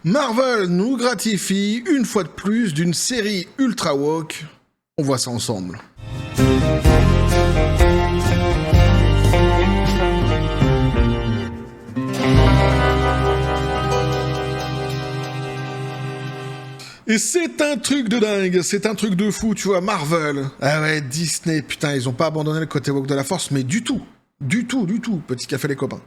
Marvel nous gratifie une fois de plus d'une série ultra woke. On voit ça ensemble. Et c'est un truc de dingue, c'est un truc de fou, tu vois, Marvel. Ah ouais, Disney, putain, ils ont pas abandonné le côté woke de la force, mais du tout. Du tout, petit café les copains.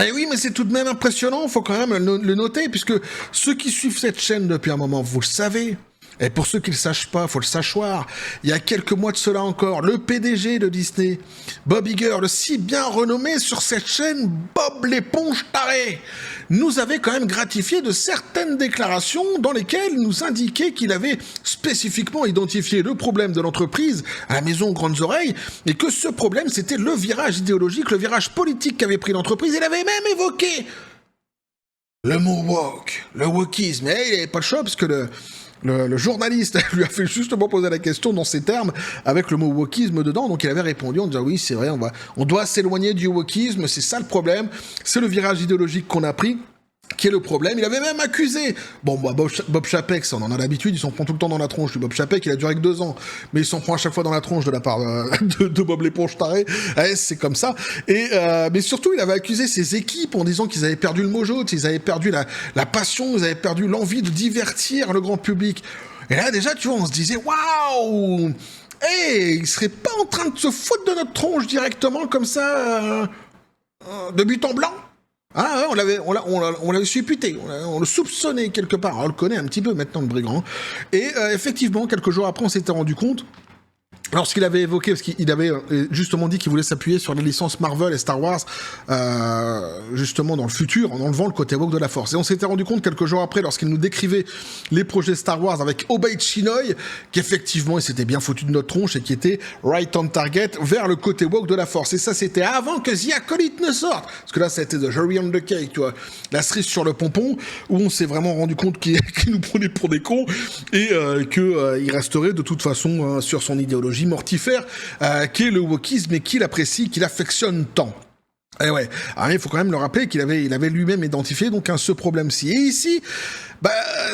Eh oui, mais c'est tout de même impressionnant, faut quand même le noter, puisque ceux qui suivent cette chaîne depuis un moment, vous le savez. Et pour ceux qui ne le sachent pas, faut le sachoir. Il y a quelques mois de cela encore, le PDG de Disney, Bob Iger, le si bien renommé sur cette chaîne, Bob l'éponge taré, nous avait quand même gratifié de certaines déclarations dans lesquelles il nous indiquait qu'il avait spécifiquement identifié le problème de l'entreprise à la maison Grandes Oreilles, et que ce problème, c'était le virage idéologique, le virage politique qu'avait pris l'entreprise. Il avait même évoqué le mot woke, le wokisme. Et il n'avait pas le choix, parce que le journaliste lui a fait justement poser la question dans ces termes, avec le mot wokisme dedans, donc il avait répondu en disant oui, c'est vrai, on doit s'éloigner du wokisme, c'est ça le problème, c'est le virage idéologique qu'on a pris qui est le problème. Il avait même accusé, Bob Chapek, ça on en a l'habitude, il s'en prend tout le temps dans la tronche, Bob Chapek, il a duré que 2 ans, mais il s'en prend à chaque fois dans la tronche de la part de Bob l'éponge taré, ouais, c'est comme ça, et mais surtout il avait accusé ses équipes en disant qu'ils avaient perdu le mojo, qu'ils avaient perdu la passion, ils avaient perdu l'envie de divertir le grand public, et là déjà tu vois, on se disait waouh, il serait pas en train de se foutre de notre tronche directement comme ça, de but en blanc. Ah ouais, on l'avait supputé, on le soupçonnait quelque part, on le connaît un petit peu maintenant le brigand, et effectivement quelques jours après on s'était rendu compte, lorsqu'il avait évoqué, parce qu'il avait justement dit qu'il voulait s'appuyer sur les licences Marvel et Star Wars, justement dans le futur, en enlevant le côté woke de la force. Et on s'était rendu compte quelques jours après, lorsqu'il nous décrivait les projets Star Wars avec Obey Chinoy, qu'effectivement il s'était bien foutu de notre tronche et qui était right on target vers le côté woke de la force. Et ça c'était avant que The Acolyte ne sorte. Parce que là ça a été The Cherry on the Cake, tu vois, la cerise sur le pompon, où on s'est vraiment rendu compte qu'il nous prenait pour des cons, et qu'il resterait de toute façon sur son idéologie mortifère, qui est le wokisme, et qu'il apprécie, qu'il affectionne tant. Et ouais, alors il faut quand même le rappeler qu'il avait lui-même identifié donc ce problème-ci. Et ici,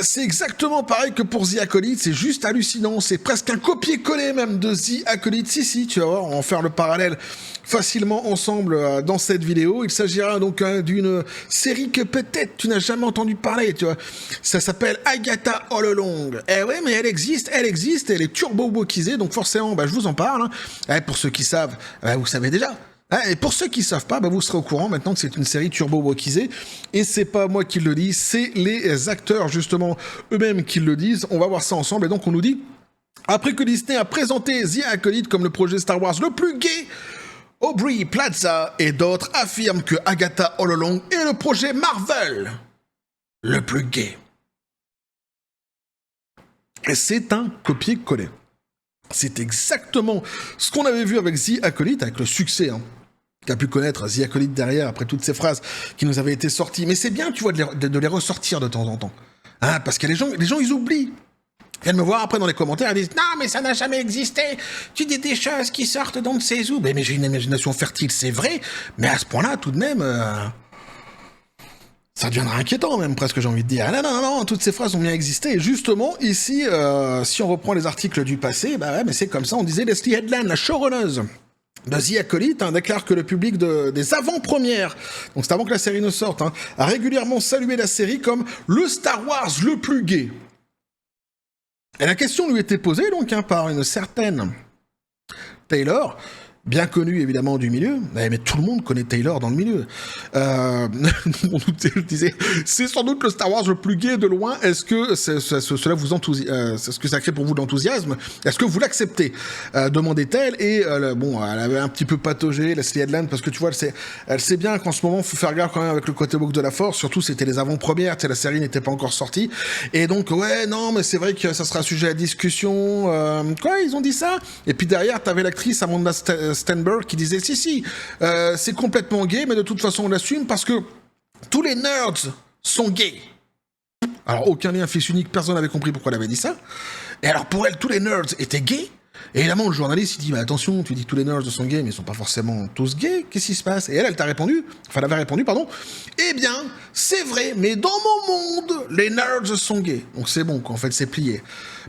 c'est exactement pareil que pour The Acolyte, c'est juste hallucinant, c'est presque un copier-coller même de The Acolyte. Si, tu vas voir, on va en faire le parallèle facilement ensemble dans cette vidéo. Il s'agira donc d'une série que peut-être tu n'as jamais entendu parler, tu vois. Ça s'appelle Agatha All Along. Eh ouais, mais elle existe, elle est turbo-wokisée, donc forcément, je vous en parle. Hein. Pour ceux qui savent, vous savez déjà. Et pour ceux qui savent pas, vous serez au courant maintenant que c'est une série turbo-wokisée, et c'est pas moi qui le dis, c'est les acteurs justement eux-mêmes qui le disent. On va voir ça ensemble, et donc on nous dit, après que Disney a présenté The Acolyte comme le projet Star Wars le plus gay, Aubrey Plaza et d'autres affirment que Agatha All Along est le projet Marvel le plus gay. Et c'est un copier-coller. C'est exactement ce qu'on avait vu avec The Acolyte, avec le succès qu'a pu connaître The Acolyte derrière, après toutes ces phrases qui nous avaient été sorties. Mais c'est bien, tu vois, de les ressortir de temps en temps. Hein, parce que les gens, ils oublient. Ils viennent me voir après dans les commentaires, ils disent « Non, mais ça n'a jamais existé. Tu dis des choses qui sortent d'on ne sait où. » Mais j'ai une imagination fertile, c'est vrai. Mais à ce point-là, tout de même... ça deviendra inquiétant même, presque, j'ai envie de dire. Ah, non, toutes ces phrases ont bien existé. Et justement, ici, si on reprend les articles du passé, mais c'est comme ça, on disait Leslie Headland, la showrunneuse de The Acolyte, déclare que le public des avant-premières, donc c'est avant que la série ne sorte, a régulièrement salué la série comme le Star Wars le plus gay. Et la question lui était posée donc par une certaine Taylor, bien connu évidemment du milieu, mais tout le monde connaît Taylor dans le milieu. On nous disait, c'est sans doute le Star Wars le plus gay de loin. Est-ce que cela vous est-ce que ça crée pour vous de l'enthousiasme? Est-ce que vous l'acceptez? Demandait-elle. Et elle avait un petit peu pataugé Leslie Headland, parce que tu vois, elle sait bien qu'en ce moment, faut faire gaffe quand même avec le côté woke de la force. Surtout, c'était les avant-premières, la série n'était pas encore sortie. Et donc, ouais, non, mais c'est vrai que ça sera sujet à discussion. Quoi, ils ont dit ça? Et puis derrière, t'avais l'actrice Amanda Stenberg qui disait si, c'est complètement gay, mais de toute façon on l'assume parce que tous les nerds sont gays. Alors aucun lien fils unique, personne n'avait compris pourquoi elle avait dit ça. Et alors pour elle, tous les nerds étaient gays, Et évidemment, le journaliste, il dit, mais attention, tu dis que tous les nerds sont gays, mais ils sont pas forcément tous gays, qu'est-ce qui se passe? Et elle t'a répondu, enfin, elle avait répondu, pardon, eh bien, c'est vrai, mais dans mon monde, les nerds sont gays. Donc c'est bon, qu'en fait, c'est plié.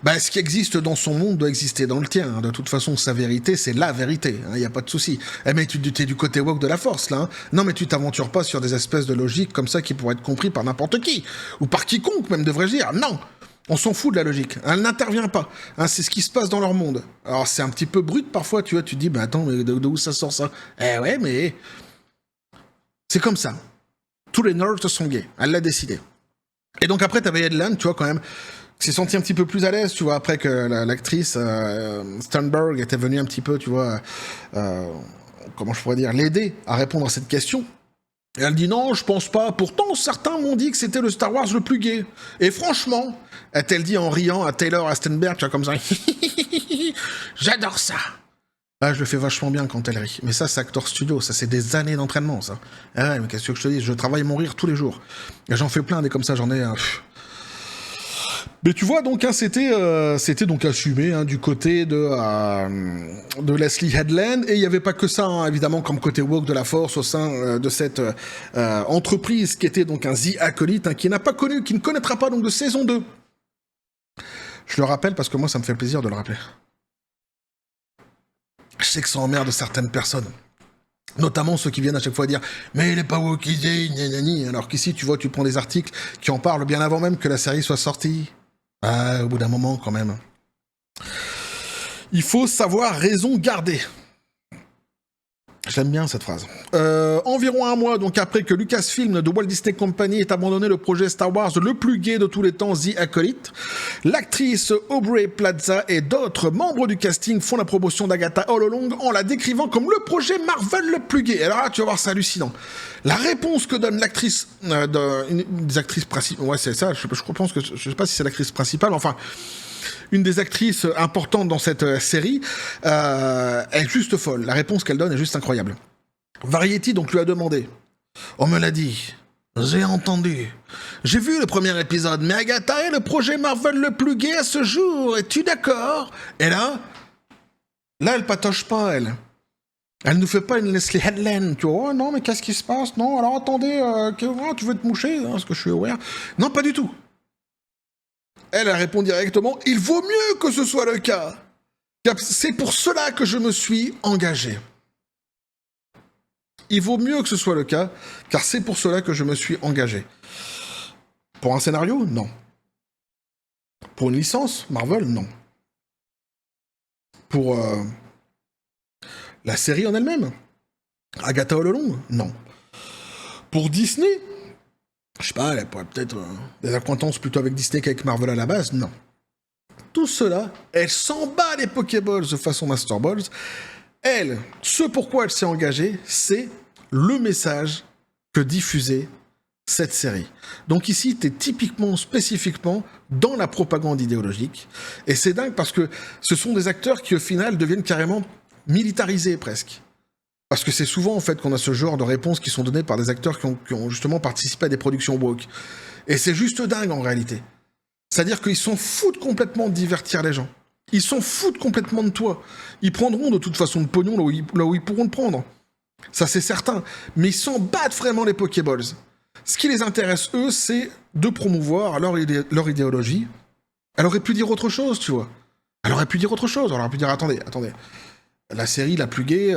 Bah, ce qui existe dans son monde doit exister dans le tien. Hein. De toute façon, sa vérité, c'est la vérité. Il n'y a pas de souci. Eh, mais tu es du côté woke de la force, là. Hein. Non, mais tu t'aventures pas sur des espèces de logiques comme ça qui pourraient être compris par n'importe qui. Ou par quiconque, même, devrais-je dire. Non. On s'en fout de la logique. Elle n'intervient pas. Hein, c'est ce qui se passe dans leur monde. Alors, c'est un petit peu brut parfois, tu vois. Tu te dis, bah attends, mais d'où ça sort ça? Eh ouais, mais... C'est comme ça. Tous les nerds sont gays. Elle l'a décidé. Et donc après, t'avais Headland, tu vois, quand même, qui s'est senti un petit peu plus à l'aise, tu vois, après que l'actrice Sternberg était venue un petit peu, tu vois, comment je pourrais dire, l'aider à répondre à cette question. Et elle dit non, je pense pas. Pourtant, certains m'ont dit que c'était le Star Wars le plus gay. Et franchement, a-t-elle dit en riant à Taylor Astenberg, tu vois, comme ça, j'adore ça. Ah, je le fais vachement bien quand elle rit. Mais ça, c'est Actor Studio, ça, c'est des années d'entraînement, ça. Ah ouais, mais qu'est-ce que je te dis? Je travaille mon rire tous les jours. Et j'en fais plein des comme ça, j'en ai... Mais tu vois, donc, hein, c'était donc assumé hein, du côté de Leslie Headland, et il n'y avait pas que ça, hein, évidemment, comme côté woke de la force au sein de cette entreprise qui était donc un The Acolyte, hein, qui n'a pas connu, qui ne connaîtra pas donc de saison 2. Je le rappelle parce que moi, ça me fait plaisir de le rappeler. Je sais que ça emmerde certaines personnes. Notamment ceux qui viennent à chaque fois dire « Mais il est pas wokisé, gna. » Alors qu'ici, tu vois, tu prends des articles qui en parlent bien avant même que la série soit sortie. Ah, au bout d'un moment, quand même. Il faut savoir raison garder. J'aime bien cette phrase. Environ un mois donc après que Lucasfilm de Walt Disney Company ait abandonné le projet Star Wars le plus gay de tous les temps, The Acolyte, l'actrice Aubrey Plaza et d'autres membres du casting font la promotion d'Agatha All Along en la décrivant comme le projet Marvel le plus gay. Alors là, tu vas voir, c'est hallucinant. La réponse que donne l'actrice, une des actrices principales, ouais c'est ça, je pense que, je sais pas si c'est l'actrice principale, enfin... Une des actrices importantes dans cette série est juste folle. La réponse qu'elle donne est juste incroyable. Variety donc lui a demandé. On me l'a dit. J'ai entendu. J'ai vu le premier épisode, mais Agatha est le projet Marvel le plus gay à ce jour. Es-tu d'accord? Et là, elle patoche pas, elle. Elle nous fait pas une Leslie Headland. Tu vois, oh, non, mais qu'est-ce qui se passe? Non, alors attendez, tu veux te moucher? Parce que je suis aware. Non, pas du tout. Elle répond directement, il vaut mieux que ce soit le cas. C'est pour cela que je me suis engagé. Il vaut mieux que ce soit le cas, car c'est pour cela que je me suis engagé. Pour un scénario, non. Pour une licence, Marvel, non. Pour la série en elle-même, Agatha All Along, non. Pour Disney, je sais pas, elle pourrait peut-être des acquaintances plutôt avec Disney qu'avec Marvel à la base, non. Tout cela, elle s'en bat les Pokéballs de façon Master Balls. Elle, ce pourquoi elle s'est engagée, c'est le message que diffusait cette série. Donc ici, t'es typiquement, spécifiquement dans la propagande idéologique. Et c'est dingue parce que ce sont des acteurs qui, au final, deviennent carrément militarisés presque. Parce que c'est souvent, en fait, qu'on a ce genre de réponses qui sont données par des acteurs qui ont justement participé à des productions woke. Et c'est juste dingue, en réalité. C'est-à-dire qu'ils s'en foutent complètement de divertir les gens. Ils s'en foutent complètement de toi. Ils prendront de toute façon le pognon là où ils pourront le prendre. Ça, c'est certain. Mais ils s'en battent vraiment les Pokéballs. Ce qui les intéresse, eux, c'est de promouvoir leur idéologie. Elle aurait pu dire autre chose, tu vois. Elle aurait pu dire autre chose. Elle aurait pu dire, attendez. La série la plus gay,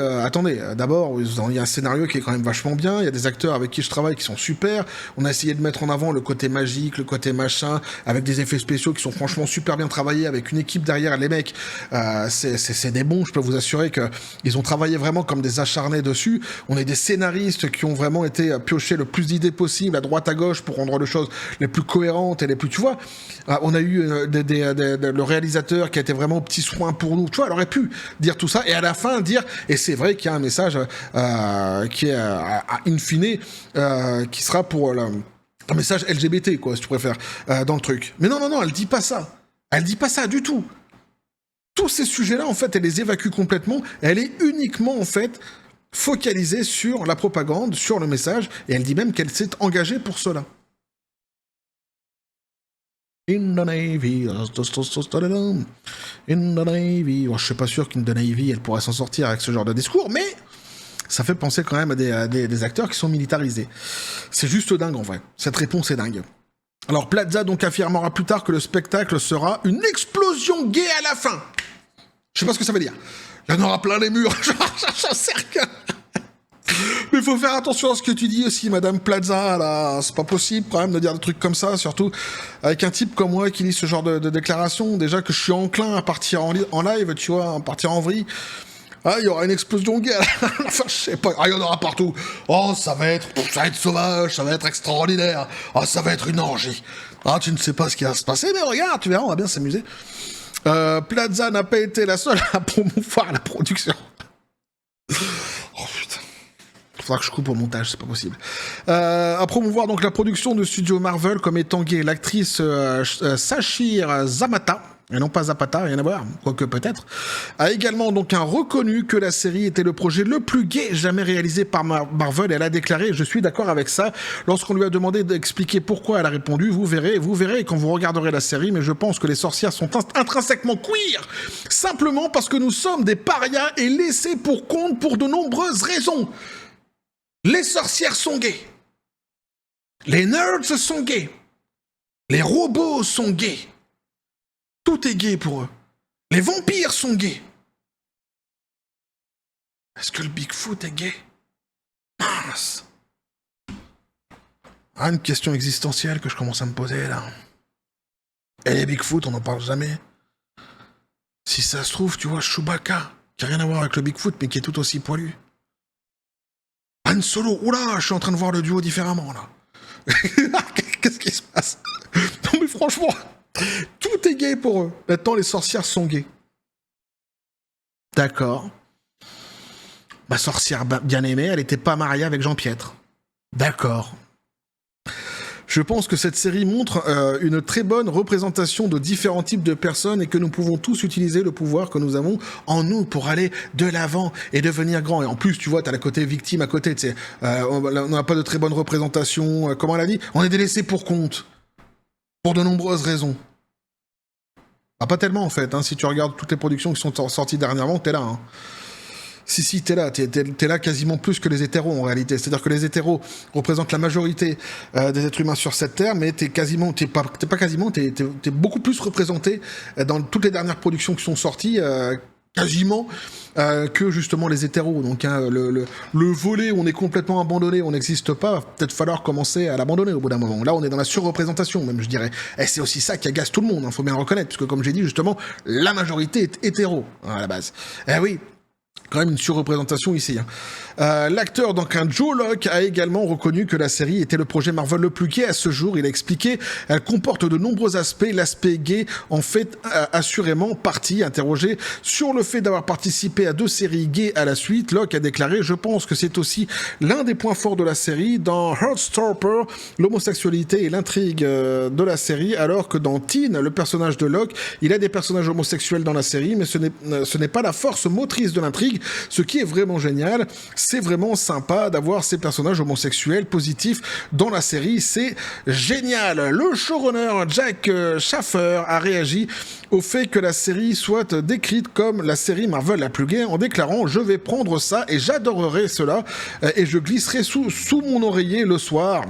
d'abord, il y a un scénario qui est quand même vachement bien, il y a des acteurs avec qui je travaille qui sont super, on a essayé de mettre en avant le côté magique, le côté machin, avec des effets spéciaux qui sont franchement super bien travaillés, avec une équipe derrière, les mecs, c'est des bons, je peux vous assurer qu'ils ont travaillé vraiment comme des acharnés dessus, on est des scénaristes qui ont vraiment été piochés le plus d'idées possible, à droite à gauche, pour rendre les choses les plus cohérentes et les plus, tu vois, on a eu le réalisateur qui a été vraiment au petit soin pour nous, tu vois, elle aurait pu dire tout ça, et à la fin dire, et c'est vrai qu'il y a un message qui est in fine qui sera pour un message LGBT, quoi, si tu préfères, dans le truc. Mais non, elle dit pas ça. Elle dit pas ça du tout. Tous ces sujets-là, en fait, elle les évacue complètement. Elle est uniquement, en fait, focalisée sur la propagande, sur le message, et elle dit même qu'elle s'est engagée pour cela. In the Navy, in the Navy. Bon, je suis pas sûr qu'In the Navy, elle pourrait s'en sortir avec ce genre de discours, mais ça fait penser quand même à des acteurs qui sont militarisés. C'est juste dingue en vrai. Cette réponse est dingue. Alors Plaza donc affirmera plus tard que le spectacle sera une explosion gay à la fin. Je sais pas ce que ça veut dire. Il y en aura plein les murs, j'en sais rien. Mais faut faire attention à ce que tu dis aussi, Madame Plaza, là. C'est pas possible quand même de dire des trucs comme ça, surtout avec un type comme moi qui lit ce genre de déclaration. Déjà que je suis enclin à partir en live, tu vois, à partir en vrille. Ah, il y aura une explosion gay. Enfin, je sais pas. Ah, il y en aura partout. Oh, ça va être sauvage, ça va être extraordinaire. Ah, ça va être une orgie. Ah, tu ne sais pas ce qui va se passer, mais regarde, tu verras, on va bien s'amuser. Plaza n'a pas été la seule à promouvoir la production. Oh putain. Il faudra que je coupe au montage, c'est pas possible. À promouvoir donc la production de studio Marvel comme étant gay, l'actrice Sachir Zamata, et non pas Zapata, rien à voir, quoique peut-être, a également donc reconnu que la série était le projet le plus gay jamais réalisé par Marvel. Elle a déclaré « Je suis d'accord avec ça ». Lorsqu'on lui a demandé d'expliquer pourquoi, elle a répondu « Vous verrez quand vous regarderez la série, mais je pense que les sorcières sont intrinsèquement queer, simplement parce que nous sommes des parias et laissés pour compte pour de nombreuses raisons. Les sorcières sont gays. Les nerds sont gays. Les robots sont gays. Tout est gay pour eux. Les vampires sont gays. Est-ce que le Bigfoot est gay? Mince. Ah, une question existentielle que je commence à me poser, là. Et les Bigfoot, on n'en parle jamais. Si ça se trouve, tu vois, Chewbacca, qui n'a rien à voir avec le Bigfoot, mais qui est tout aussi poilu. Han Solo, oula, je suis en train de voir le duo différemment, là. Qu'est-ce qui se passe? Non, mais franchement... Tout est gay pour eux. Maintenant, les sorcières sont gays. D'accord. Ma sorcière bien aimée, elle n'était pas mariée avec Jean Piètre. D'accord. Je pense que cette série montre une très bonne représentation de différents types de personnes et que nous pouvons tous utiliser le pouvoir que nous avons en nous pour aller de l'avant et devenir grand. Et en plus, tu vois, t'as le côté victime à côté. On n'a pas de très bonne représentation. Comment elle a dit? On est délaissé pour compte. Pour de nombreuses raisons. Ah, pas tellement en fait, hein. Si tu regardes toutes les productions qui sont sorties dernièrement, t'es là. Hein. Si, t'es là. T'es là quasiment plus que les hétéros en réalité. C'est-à-dire que les hétéros représentent la majorité des êtres humains sur cette terre, mais t'es beaucoup plus représenté dans toutes les dernières productions qui sont sorties, quasiment, que justement les hétéros. Donc hein, le volet où on est complètement abandonné, on n'existe pas, va peut-être falloir commencer à l'abandonner au bout d'un moment. Là, on est dans la surreprésentation, même, je dirais. Et c'est aussi ça qui agace tout le monde, hein, faut bien le reconnaître, parce que comme j'ai dit, justement, la majorité est hétéro, hein, à la base. Eh oui, quand même une surreprésentation ici. Hein. L'acteur, donc un Joe Locke, a également reconnu que la série était le projet Marvel le plus gay à ce jour. Il a expliqué, elle comporte de nombreux aspects. L'aspect gay en fait assurément partie. Interrogé sur le fait d'avoir participé à 2 séries gays à la suite, Locke a déclaré « Je pense que c'est aussi l'un des points forts de la série. Dans Heartstopper, l'homosexualité est l'intrigue de la série, alors que dans Teen, le personnage de Locke, il a des personnages homosexuels dans la série, mais ce n'est pas la force motrice de l'intrigue. Ce qui est vraiment génial, c'est vraiment sympa d'avoir ces personnages homosexuels positifs dans la série, c'est génial. Le showrunner Jack Schaffer a réagi au fait que la série soit décrite comme la série Marvel la plus gay en déclarant « Je vais prendre ça et j'adorerai cela et je glisserai sous mon oreiller le soir ».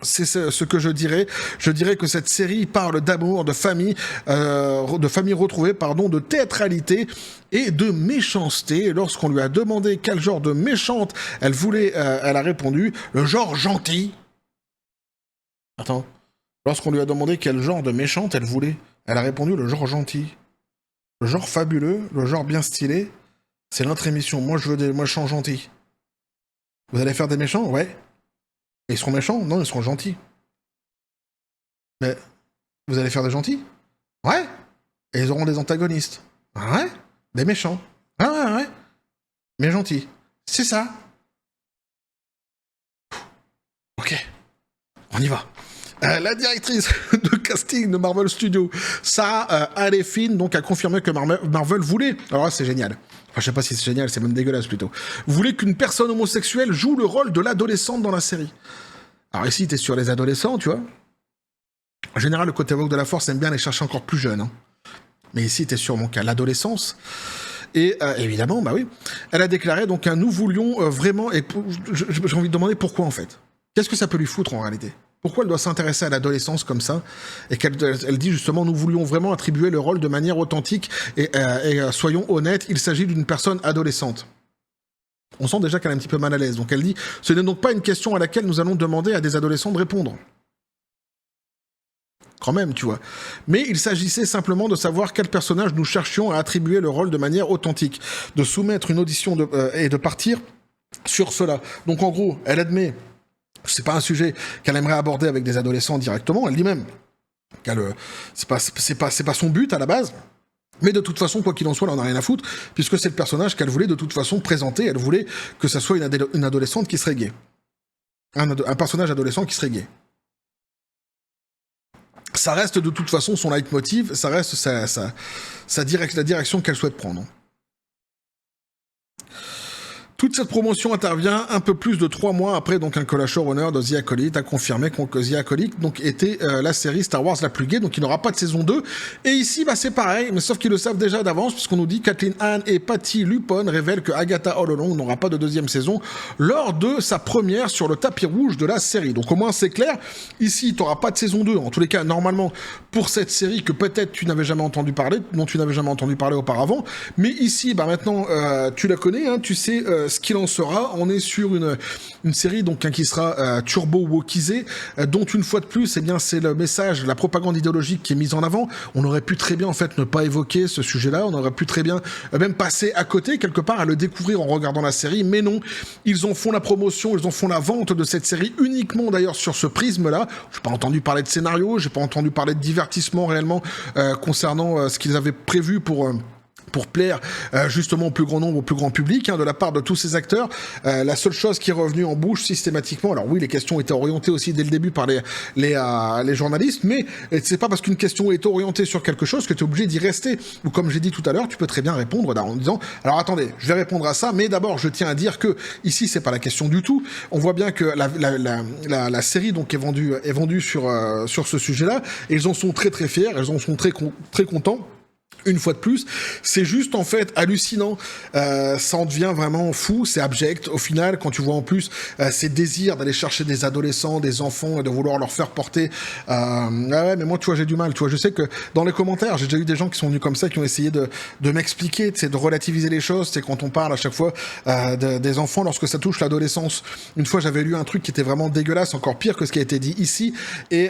C'est ce que je dirais. Je dirais que cette série parle d'amour, de famille retrouvée, de théâtralité et de méchanceté. Et lorsqu'on lui a demandé quel genre de méchante elle voulait, elle a répondu le genre gentil. Attends. Lorsqu'on lui a demandé quel genre de méchante elle voulait, elle a répondu le genre gentil. Le genre fabuleux, le genre bien stylé, c'est notre émission. Moi, je veux des méchants gentils. Vous allez faire des méchants? Ouais. Et ils seront méchants? Non, ils seront gentils. Mais vous allez faire des gentils? Ouais. Et ils auront des antagonistes. Ouais. Des méchants. Ouais. Mais gentils. C'est ça. Ok. On y va. La directrice de casting de Marvel Studios, Sarah Alefin, donc a confirmé que Marvel voulait, alors là c'est génial, enfin je sais pas si c'est génial, c'est même dégueulasse plutôt, voulait qu'une personne homosexuelle joue le rôle de l'adolescente dans la série. Alors ici t'es sur les adolescents, tu vois, En général, le côté woke de la force aime bien aller chercher encore plus jeune. Hein. Mais ici, t'es sûrement qu'à l'adolescence. Et évidemment, bah oui, elle a déclaré donc nous voulions vraiment... Et j'ai envie de demander pourquoi en fait. Qu'est-ce que ça peut lui foutre en réalité? Pourquoi elle doit s'intéresser à l'adolescence comme ça? Et qu'elle dit justement, nous voulions vraiment attribuer le rôle de manière authentique et soyons honnêtes, il s'agit d'une personne adolescente. On sent déjà qu'elle est un petit peu mal à l'aise. Donc elle dit, ce n'est donc pas une question à laquelle nous allons demander à des adolescents de répondre. Quand même, tu vois. Mais il s'agissait simplement de savoir quel personnage nous cherchions à attribuer le rôle de manière authentique, de soumettre une audition et de partir sur cela. Donc en gros, elle admet, c'est pas un sujet qu'elle aimerait aborder avec des adolescents directement, elle dit même qu'elle, c'est pas son but à la base. Mais de toute façon, quoi qu'il en soit, elle en a rien à foutre, puisque c'est le personnage qu'elle voulait de toute façon présenter. Elle voulait que ça soit une adolescente qui serait gay. Un personnage adolescent qui serait gay. Ça reste de toute façon son leitmotiv, ça reste la direction qu'elle souhaite prendre. Toute cette promotion intervient un peu plus de 3 mois après donc que la showrunner de The Acolyte a confirmé que The Acolyte donc était la série Star Wars la plus gay, donc il n'aura pas de saison 2. Et ici, bah c'est pareil, mais sauf qu'ils le savent déjà d'avance, puisqu'on nous dit Kathleen Hahn et Patty Lupone révèlent que Agatha All Along n'aura pas de deuxième saison lors de sa première sur le tapis rouge de la série. Donc au moins c'est clair, ici tu n'auras pas de saison 2, en tous les cas normalement pour cette série que peut-être tu n'avais jamais entendu parler, dont tu n'avais jamais entendu parler auparavant, mais ici bah maintenant tu la connais, hein, tu sais ce qu'il en sera. On est sur une série donc qui sera turbo wokisée, dont une fois de plus, eh bien c'est le message, la propagande idéologique qui est mise en avant. On aurait pu très bien en fait ne pas évoquer ce sujet-là, on aurait pu très bien même passer à côté quelque part à le découvrir en regardant la série, mais non, ils en font la promotion, ils en font la vente de cette série uniquement d'ailleurs sur ce prisme-là. J'ai pas entendu parler de scénario, j'ai pas entendu parler de divertissement réellement concernant ce qu'ils avaient prévu pour plaire justement au plus grand nombre, au plus grand public, hein, de la part de tous ces acteurs. La seule chose qui est revenue en bouche systématiquement, alors oui, les questions étaient orientées aussi dès le début par les journalistes, mais c'est pas parce qu'une question est orientée sur quelque chose que tu es obligé d'y rester. Ou comme j'ai dit tout à l'heure, tu peux très bien répondre en disant, alors attendez, je vais répondre à ça, mais d'abord je tiens à dire que ici c'est pas la question du tout. On voit bien que la série donc est vendue sur ce sujet-là, et ils en sont très très fiers, ils en sont très contents. Une fois de plus, c'est juste en fait hallucinant, ça en devient vraiment fou, c'est abject au final quand tu vois en plus ces désirs d'aller chercher des adolescents, des enfants et de vouloir leur faire porter ouais mais moi tu vois j'ai du mal, tu vois je sais que dans les commentaires j'ai déjà eu des gens qui sont venus comme ça qui ont essayé de m'expliquer, de relativiser les choses, c'est quand on parle à chaque fois des enfants lorsque ça touche l'adolescence. Une fois j'avais lu un truc qui était vraiment dégueulasse, encore pire que ce qui a été dit ici, et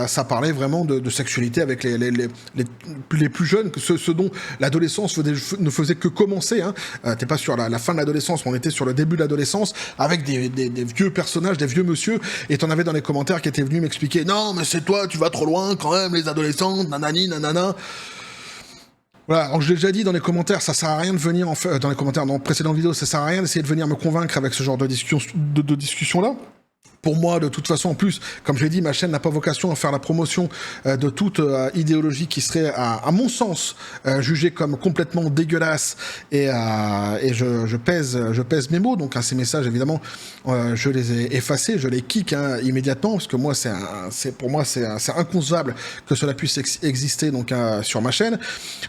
ça parlait vraiment de sexualité avec les plus jeunes, que ce dont l'adolescence ne faisait que commencer, hein. T'es pas sur la fin de l'adolescence, mais on était sur le début de l'adolescence, avec des vieux personnages, des vieux monsieur, et t'en avais dans les commentaires qui étaient venus m'expliquer, non, mais c'est toi, tu vas trop loin, quand même, les adolescentes, nanani, nanana. Voilà, alors je l'ai déjà dit dans les commentaires, ça sert à rien de venir, dans les commentaires, dans précédentes vidéos, ça sert à rien d'essayer de venir me convaincre avec ce genre de discussion-là. Pour moi, de toute façon, en plus, comme je l'ai dit, ma chaîne n'a pas vocation à faire la promotion de toute idéologie qui serait, à mon sens, jugée comme complètement dégueulasse. Et je pèse mes mots. Donc, ces messages, évidemment, je les ai effacés, je les kick immédiatement, parce que moi, pour moi, c'est inconcevable que cela puisse exister donc sur ma chaîne.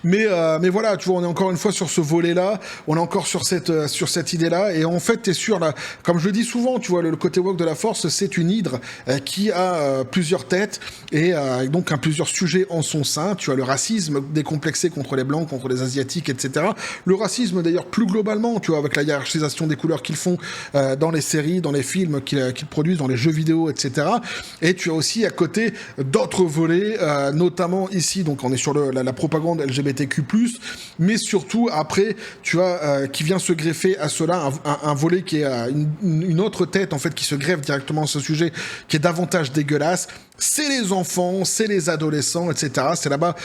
Mais voilà, tu vois, on est encore une fois sur ce volet-là, on est encore sur cette idée-là, et en fait, t'es sûr là, comme je le dis souvent, tu vois, le côté woke de la force, c'est une hydre qui a plusieurs têtes et donc plusieurs sujets en son sein. Tu as le racisme décomplexé contre les blancs, contre les asiatiques, etc. Le racisme d'ailleurs plus globalement, tu vois, avec la hiérarchisation des couleurs qu'ils font dans les séries, dans les films qu'ils produisent, dans les jeux vidéo, etc. Et tu as aussi à côté d'autres volets, notamment ici, donc on est sur la propagande LGBTQ+, mais surtout après, tu as qui vient se greffer à cela un volet qui est une autre tête en fait qui se greffe directement ce sujet qui est davantage dégueulasse, c'est les enfants, c'est les adolescents, etc. C'est là-bas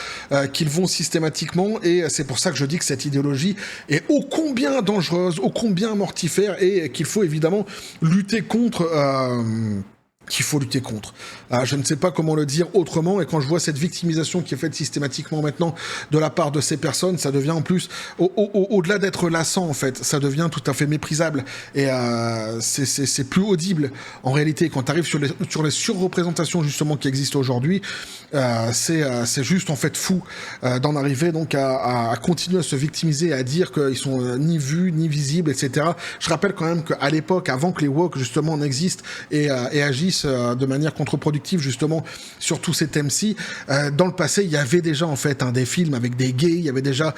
qu'ils vont systématiquement, et c'est pour ça que je dis que cette idéologie est ô combien dangereuse, ô combien mortifère, et qu'il faut évidemment lutter contre qu'il faut lutter contre. Je ne sais pas comment le dire autrement, et quand je vois cette victimisation qui est faite systématiquement maintenant de la part de ces personnes, ça devient en plus, au-delà d'être lassant en fait, ça devient tout à fait méprisable, et c'est plus audible en réalité. Quand tu arrives sur les surreprésentations justement qui existent aujourd'hui, c'est juste en fait fou d'en arriver donc à continuer à se victimiser, à dire qu'ils sont ni vus, ni visibles, etc. Je rappelle quand même qu'à l'époque, avant que les woke justement n'existent et agissent de manière contre-productive justement sur tous ces thèmes-ci, dans le passé, il y avait déjà en fait des films avec des gays, il y avait déjà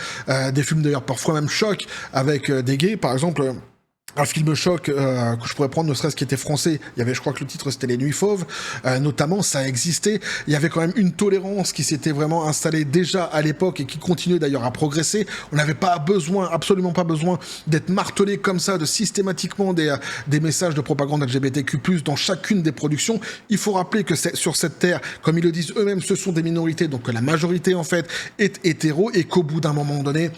des films d'ailleurs parfois même choc avec des gays, par exemple. Un film choc que je pourrais prendre, ne serait-ce qui était français, il y avait, je crois que le titre c'était Les Nuits Fauves, notamment, ça existait. Il y avait quand même une tolérance qui s'était vraiment installée déjà à l'époque et qui continuait d'ailleurs à progresser. On n'avait pas besoin, absolument pas besoin d'être martelé comme ça, de systématiquement des messages de propagande LGBTQ+, dans chacune des productions. Il faut rappeler que sur cette terre, comme ils le disent eux-mêmes, ce sont des minorités, donc que la majorité en fait est hétéro, et qu'au bout d'un moment donné,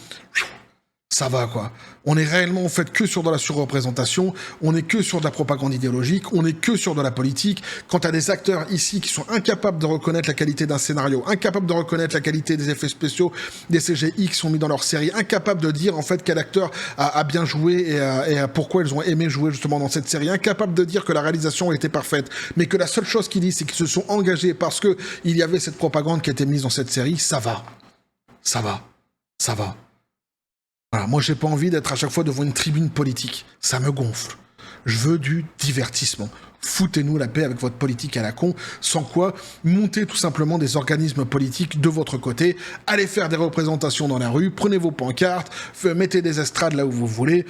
ça va quoi. On est réellement en fait que sur de la surreprésentation, on est que sur de la propagande idéologique, on est que sur de la politique. Quand t'as des acteurs ici qui sont incapables de reconnaître la qualité d'un scénario, incapables de reconnaître la qualité des effets spéciaux, des CGI qui sont mis dans leur série, incapables de dire en fait quel acteur a bien joué et pourquoi ils ont aimé jouer justement dans cette série, incapables de dire que la réalisation était parfaite, mais que la seule chose qu'ils disent c'est qu'ils se sont engagés parce que il y avait cette propagande qui était mise dans cette série, ça va. Ça va. Ça va. Voilà, moi, j'ai pas envie d'être à chaque fois devant une tribune politique. Ça me gonfle. Je veux du divertissement. Foutez-nous la paix avec votre politique à la con, sans quoi montez tout simplement des organismes politiques de votre côté, allez faire des représentations dans la rue, prenez vos pancartes, mettez des estrades là où vous voulez,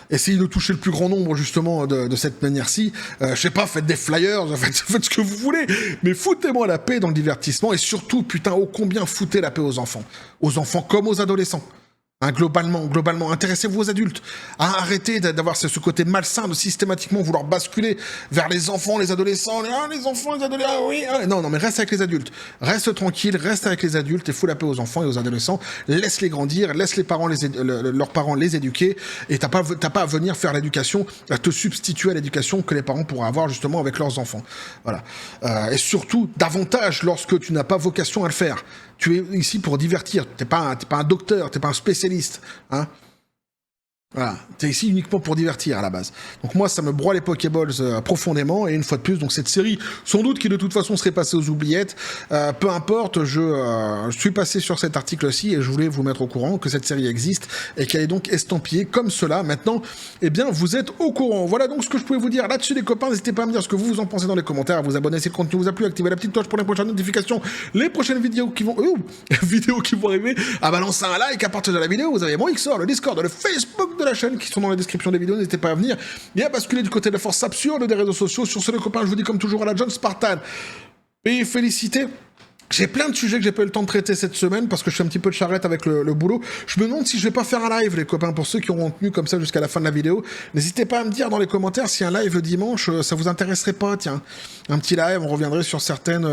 essayez de toucher le plus grand nombre justement de cette manière-ci. Je sais pas, faites des flyers, faites ce que vous voulez, mais foutez-moi la paix dans le divertissement, et surtout, putain, ô combien foutez la paix aux enfants comme aux adolescents. Hein, globalement, intéressez-vous aux adultes. Hein, arrêtez d'avoir ce côté malsain de systématiquement vouloir basculer vers les enfants, les adolescents, les enfants, les adolescents, oui. Non, mais reste avec les adultes. Reste tranquille, reste avec les adultes et fous la paix aux enfants et aux adolescents. Laisse-les grandir, laisse les parents leurs parents les éduquer, et t'as pas à venir faire l'éducation, à te substituer à l'éducation que les parents pourraient avoir justement avec leurs enfants. Voilà. Et surtout, davantage lorsque tu n'as pas vocation à le faire. Tu es ici pour divertir. T'es pas un docteur, t'es pas un spécialiste, hein. Voilà, t'es ici uniquement pour divertir à la base. Donc moi, ça me broie les Pokéballs profondément, et une fois de plus, donc cette série, sans doute qui de toute façon serait passée aux oubliettes, peu importe, je suis passé sur cet article-ci et je voulais vous mettre au courant que cette série existe et qu'elle est donc estampillée comme cela. Maintenant, eh bien, vous êtes au courant. Voilà donc ce que je pouvais vous dire là-dessus, les copains. N'hésitez pas à me dire ce que vous en pensez dans les commentaires, à vous abonner si le contenu vous a plu, activez la petite cloche pour les prochaines notifications, les prochaines vidéos qui vont arriver, à balancer un like à partir de la vidéo. Vous avez mon XOR, le Discord, le Facebook de la chaîne qui sont dans la description des vidéos, n'hésitez pas à venir et à basculer du côté de la force absurde des réseaux sociaux. Sur ce, les copains, je vous dis comme toujours à la John Spartan, et félicitez. J'ai plein de sujets que j'ai pas eu le temps de traiter cette semaine parce que je suis un petit peu de charrette avec le boulot. Je me demande si je vais pas faire un live, les copains, pour ceux qui auront tenu comme ça jusqu'à la fin de la vidéo. N'hésitez pas à me dire dans les commentaires si un live le dimanche, ça vous intéresserait pas, tiens. Un petit live, on reviendrait sur certaines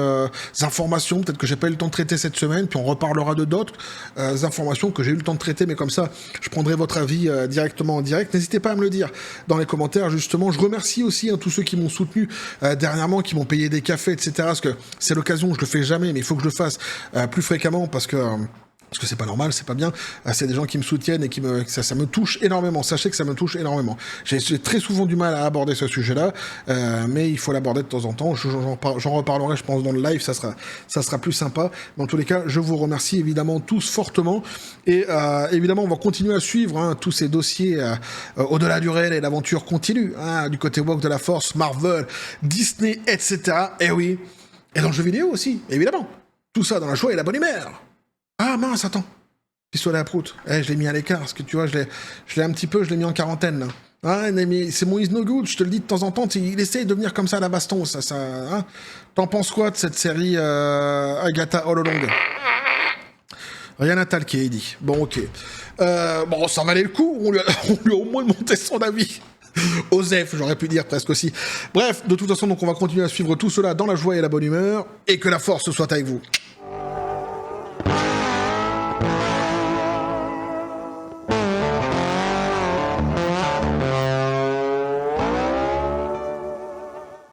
informations, peut-être que j'ai pas eu le temps de traiter cette semaine, puis on reparlera de d'autres informations que j'ai eu le temps de traiter, mais comme ça, je prendrai votre avis directement en direct. N'hésitez pas à me le dire dans les commentaires, justement. Je remercie aussi tous ceux qui m'ont soutenu dernièrement, qui m'ont payé des cafés, etc. Parce que c'est l'occasion, je le fais jamais, mais il faut que je le fasse plus fréquemment parce que c'est pas normal, c'est pas bien. C'est des gens qui me soutiennent et ça me touche énormément. Sachez que ça me touche énormément. J'ai très souvent du mal à aborder ce sujet-là, mais il faut l'aborder de temps en temps. J'en reparlerai, je pense, dans le live, ça sera plus sympa. Dans tous les cas, je vous remercie évidemment tous fortement. Et évidemment, on va continuer à suivre tous ces dossiers au-delà du réel, et l'aventure continue. Du côté woke de la force, Marvel, Disney, etc. Et oui. Et dans le jeu vidéo aussi, évidemment. Tout ça dans la joie et la bonne humeur. Ah mince, attends. Pistolet à prout. Je l'ai mis à l'écart, parce que tu vois, je l'ai un petit peu, je l'ai mis en quarantaine, là. C'est mon is no good, je te le dis de temps en temps, il essaye de venir comme ça à la baston, hein. T'en penses quoi de cette série Agatha All Along? Rien à talquer, il dit. Bon, ok. Bon, ça valait le coup, on lui a au moins monté son avis. Osef, j'aurais pu dire presque aussi. Bref, de toute façon, donc on va continuer à suivre tout cela dans la joie et la bonne humeur, et que la force soit avec vous.